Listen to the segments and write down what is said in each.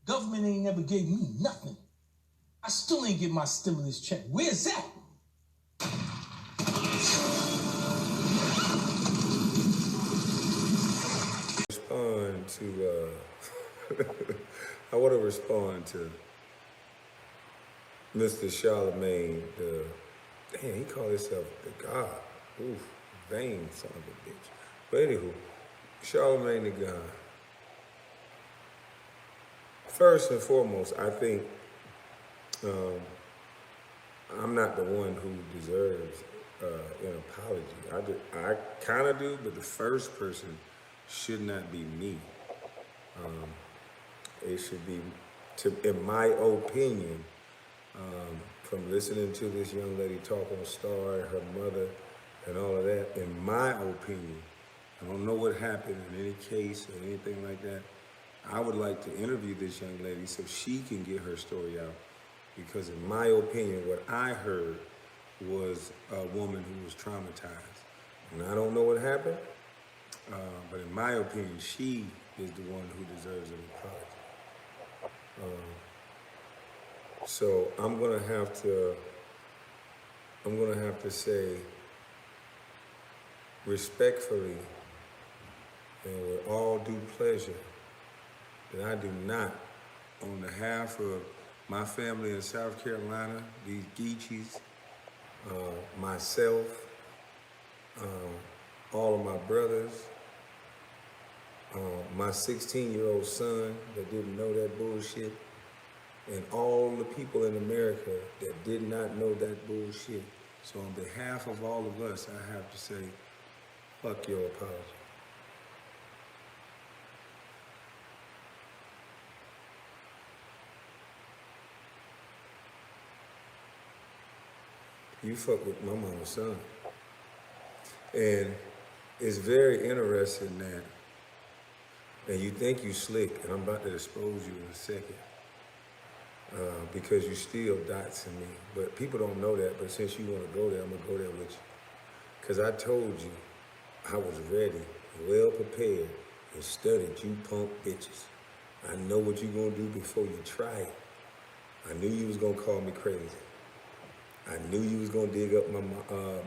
Government ain't never gave me nothing. I still ain't get my stimulus check. Where's that? Respond to, I want to respond to Mr. Charlemagne, he called himself the God. Oof, vain son of a bitch. But anywho, Charlemagne the God. First and foremost, I think I'm not the one who deserves an apology. I kind of do, but the first person should not be me. It should be, in my opinion, from listening to this young lady talk on Star, her mother, and all of that, in my opinion, I don't know what happened in any case or anything like that. I would like to interview this young lady so she can get her story out. Because in my opinion, what I heard was a woman who was traumatized. And I don't know what happened, but in my opinion, she is the one who deserves an apology. So I'm gonna have to say respectfully and with all due pleasure that I do not, on behalf of my family in South Carolina, these Geechees, myself, all of my brothers, my 16-year-old son that didn't know that bullshit, and all the people in America that did not know that bullshit. So on behalf of all of us, I have to say, fuck your apology. You fuck with my mama's son. And it's very interesting that, and you think you slick, and I'm about to expose you in a second, because you still dots in me. But people don't know that, but since you want to go there, I'm going to go there with you. Because I told you I was ready, well prepared, and studied you punk bitches. I know what you're going to do before you try it. I knew you was going to call me crazy. I knew you was going to dig up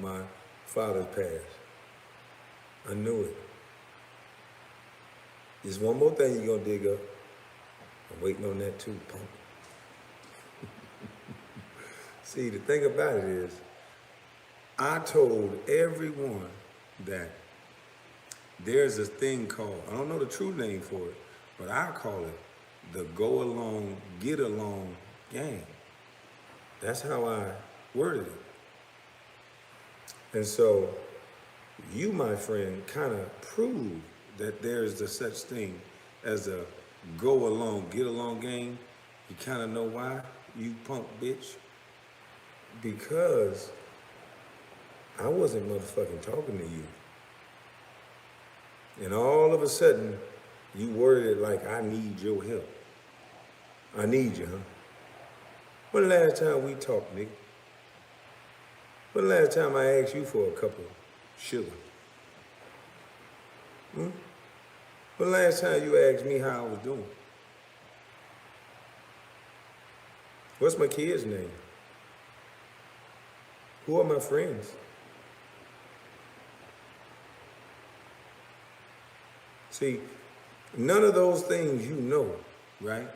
my father's past. I knew it. There's one more thing you're going to dig up. I'm waiting on that too, punk. See, the thing about it is, I told everyone that there's a thing called, I don't know the true name for it, but I call it the go along, get along gang. That's how I worded it. And so you, my friend, kind of proved that there's the such thing as a go along, get along gang. You kind of know why, you punk bitch? Because I wasn't motherfucking talking to you. And all of a sudden, you worded it like, I need your help. I need you, huh? When the last time we talked, nigga? When the last time I asked you for a cup of sugar? When the last time you asked me how I was doing? What's my kid's name? Who are my friends? See, none of those things you know, right?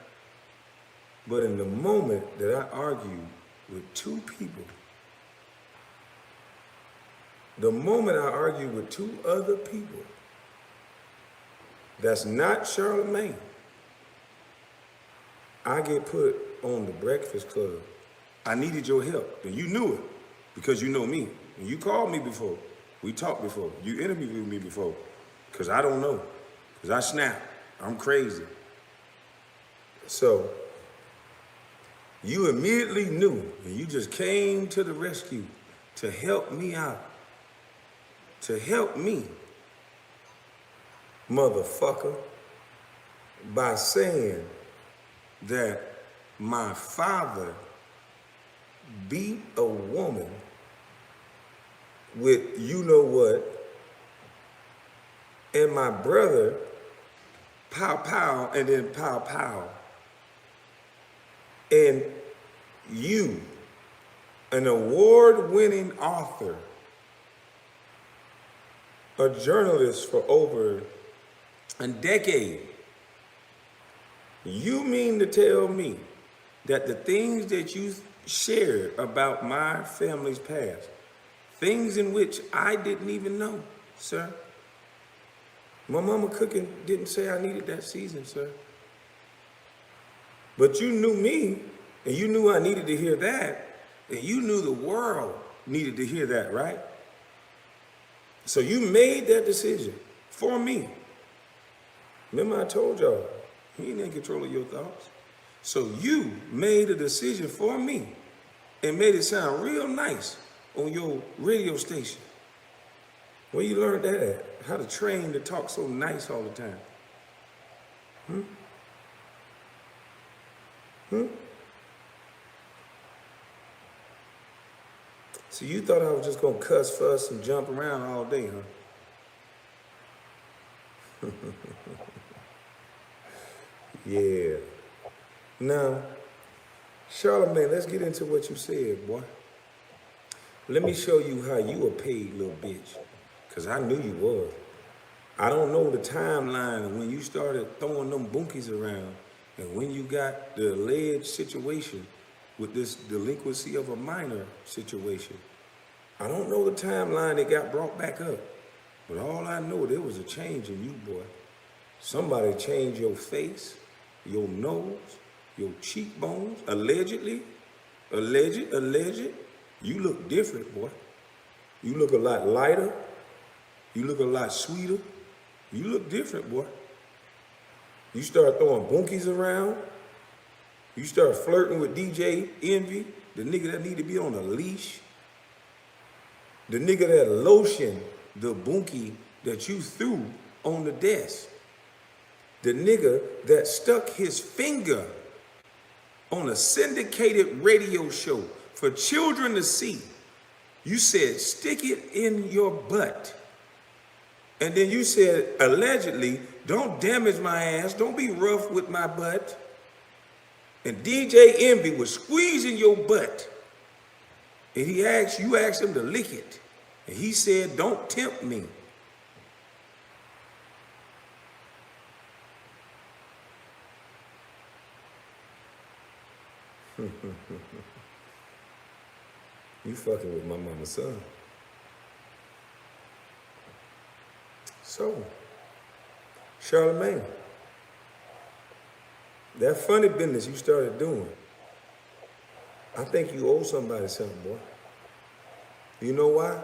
But in the moment that I argued with two people, the moment I argued with two other people, that's not Charlemagne, I get put on the Breakfast Club. I needed your help, and you knew it, because you know me. And you called me before. We talked before. You interviewed me before, because I don't know. Because I snap. I'm crazy. So, you immediately knew, and you just came to the rescue to help me out. To help me, motherfucker, by saying that my father beat a woman with you know what, and my brother pow pow and then pow pow And you, an award-winning author, a journalist for over a decade, you mean to tell me that the things that you shared about my family's past, things in which I didn't even know, sir? My mama cooking didn't say I needed that season, sir. But you knew me, and you knew I needed to hear that, and you knew the world needed to hear that, right? So you made that decision for me. Remember I told y'all, he ain't in control of your thoughts. So you made a decision for me and made it sound real nice on your radio station. Where you learned that at? How to train to talk so nice all the time? So you thought I was just gonna cuss, fuss, and jump around all day, huh? Yeah. Now, Charlamagne, let's get into what you said, boy. Let me show you how you a paid little bitch. Because I knew you was. I don't know the timeline of when you started throwing them bunkies around and when you got the alleged situation with this delinquency of a minor situation. I don't know the timeline that got brought back up. But all I know, there was a change in you, boy. Somebody changed your face, your nose, your cheekbones, allegedly. Alleged. You look different, boy. You look a lot lighter. You look a lot sweeter. You look different, boy. You start throwing bunkies around. You start flirting with DJ Envy, the nigga that need to be on a leash. The nigga that lotioned the bunkie that you threw on the desk. The nigga that stuck his finger on a syndicated radio show for children to see. You said, stick it in your butt. And then you said, allegedly, don't damage my ass, don't be rough with my butt. And DJ Envy was squeezing your butt. And you asked him to lick it. And he said, don't tempt me. You fucking with my mama's son. So, Charlamagne, that funny business you started doing, I think you owe somebody something, boy. You know why?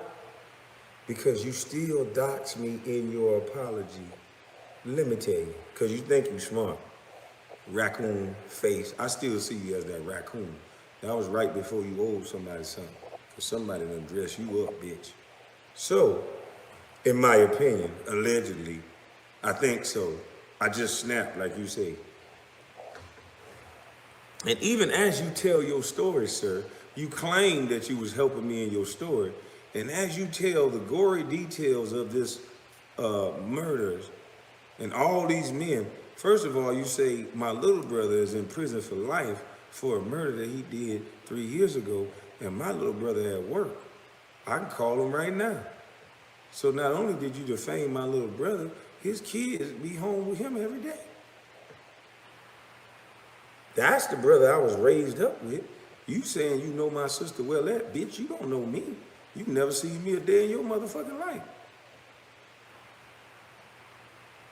Because you still dox me in your apology. Let me tell you, because you think you smart. Raccoon face. I still see you as that raccoon. That was right before you owed somebody something. Because somebody done dress you up, bitch. So, in my opinion, allegedly, I think so. I just snapped, like you say. And even as you tell your story, sir, you claim that you was helping me in your story. And as you tell the gory details of this murders and all these men, first of all, you say my little brother is in prison for life for a murder that he did 3 years ago, and my little brother at work. I can call him right now. So not only did you defame my little brother, his kids be home with him every day. That's the brother I was raised up with. You saying you know my sister well, that bitch, you don't know me. You never seen me a day in your motherfucking life.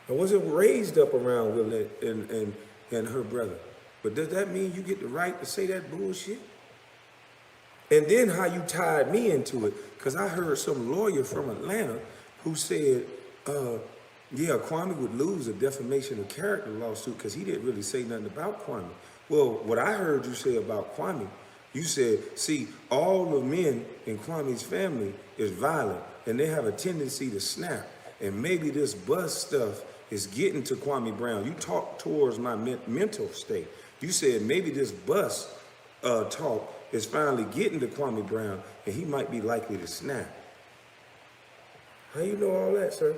I wasn't raised up around Willette and her brother. But does that mean you get the right to say that bullshit? And then how you tied me into it, because I heard some lawyer from Atlanta who said, yeah, Kwame would lose a defamation of character lawsuit because he didn't really say nothing about Kwame. Well, what I heard you say about Kwame, you said, see, all the men in Kwame's family is violent and they have a tendency to snap. And maybe this bus stuff is getting to Kwame Brown. You talked towards my mental state. You said maybe this bus talk is finally getting to Kwame Brown and he might be likely to snap. How you know all that, sir?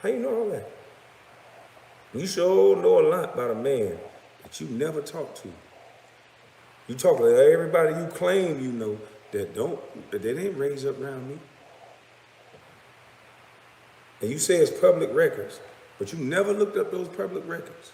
How you know all that? You sure know a lot about a man that you never talked to. You talk to everybody you claim you know that they didn't raise up around me. And you say it's public records, but you never looked up those public records.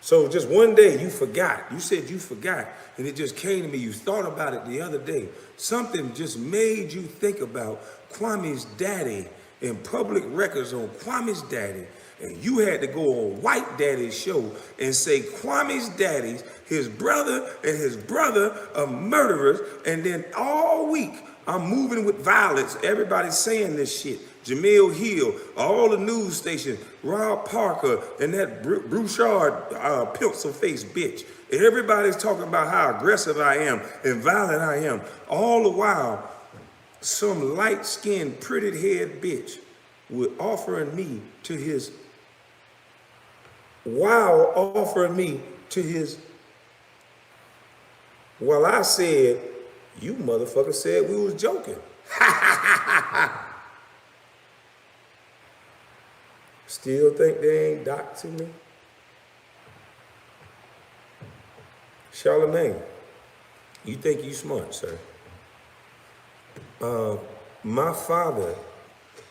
So just one day you forgot. You said you forgot, and it just came to me. You thought about it the other day. Something just made you think about Kwame's daddy and public records on Kwame's daddy. And you had to go on White Daddy's show and say Kwame's daddies, his brother and his brother are murderers. And then all week, I'm moving with violence. Everybody's saying this shit. Jamil Hill, all the news stations, Rob Parker, and that Brouchard pencil-faced bitch. Everybody's talking about how aggressive I am and violent I am. All the while, some light-skinned, pretty-haired bitch was offering me to his, well, I said, you motherfucker said we was joking. Still think they ain't doxing me? Charlemagne, you think you smart, sir? My father,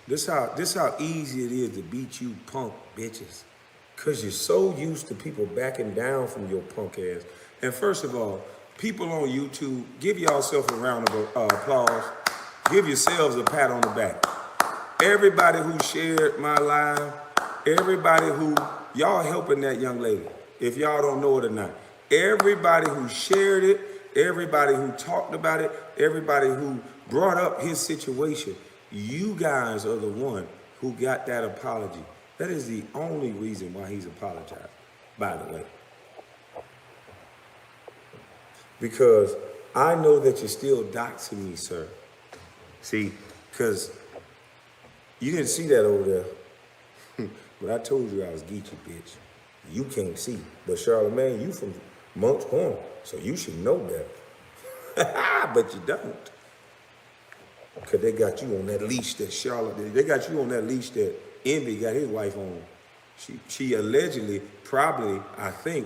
this how easy it is to beat you punk bitches. Cause you're so used to people backing down from your punk ass. And first of all, people on YouTube, give yourself a round of applause. Give yourselves a pat on the back. Everybody who shared my live, everybody who, y'all helping that young lady, if y'all don't know it or not. Everybody who shared it, everybody who talked about it, everybody who brought up his situation, you guys are the one who got that apology. That is the only reason why he's apologized, by the way. Because I know that you're still doxing me, sir. See, because you didn't see that over there. But I told you I was geeky, bitch. You can't see. But Charlemagne, you from Monk's Corner, so you should know better. But you don't. Because they got you on that leash that Charlotte, they got you on that leash that Envy got his wife on. She allegedly, probably, I think,